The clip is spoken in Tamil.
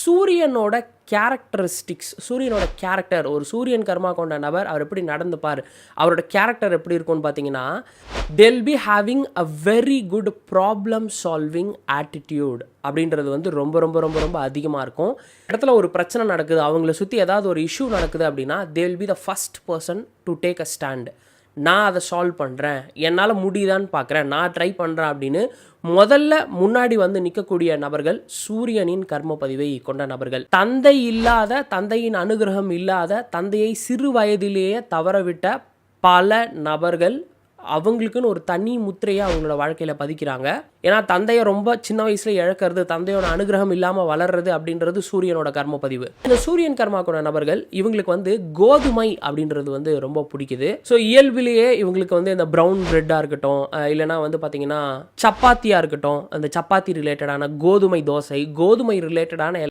சூரியனோட கேரக்டரிஸ்டிக்ஸ், சூரியனோட கேரக்டர், ஒரு சூரியன் கர்மா கொண்ட நபர் அவர் எப்படி நடந்துப்பார், அவரோட கேரக்டர் எப்படி இருக்கும்னு பார்த்தீங்கன்னா, they'll be having a very good problem solving attitude அப்படின்றது வந்து ரொம்ப ரொம்ப ரொம்ப ரொம்ப அதிகமாக இருக்கும். இடத்துல ஒரு பிரச்சனை நடக்குது, அவங்கள சுற்றி ஏதாவது ஒரு இஷ்யூ நடக்குது அப்படின்னா they will be the first person to take a stand. நான் அதை சால்வ் பண்ணுறேன், என்னால் முடியுதான்னு பார்க்குறேன், நான் ட்ரை பண்ணுறேன் அப்படின்னு முதல்ல முன்னாடி வந்து நிற்கக்கூடிய நபர்கள் சூரியனின் கர்ம பதிவை கொண்ட நபர்கள். தந்தை இல்லாத, தந்தையின் அனுகிரகம் இல்லாத, தந்தையை சிறு வயதிலேயே தவறவிட்ட பல நபர்கள் அவங்களுக்குன்னு ஒரு தனி முத்திரையை அவங்களோட வாழ்க்கையில் பதிக்கிறாங்க. ஏன்னா தந்தையை ரொம்ப சின்ன வயசில் இழக்கிறது, தந்தையோட அனுகிரகம் இல்லாமல் வளர்றது அப்படின்றது சூரியனோட கர்ம பதிவு. இந்த சூரியன் கர்மா கொண்ட நபர்கள் இவங்களுக்கு வந்து கோதுமை அப்படின்றது வந்து ரொம்ப பிடிக்குது. ஸோ இயல்பிலேயே இவங்களுக்கு வந்து இந்த ப்ரௌன் பிரெட்டாக இருக்கட்டும், இல்லைனா வந்து பார்த்தீங்கன்னா சப்பாத்தியாக இருக்கட்டும், அந்த சப்பாத்தி ரிலேட்டடான கோதுமை தோசை, கோதுமை ரிலேட்டடான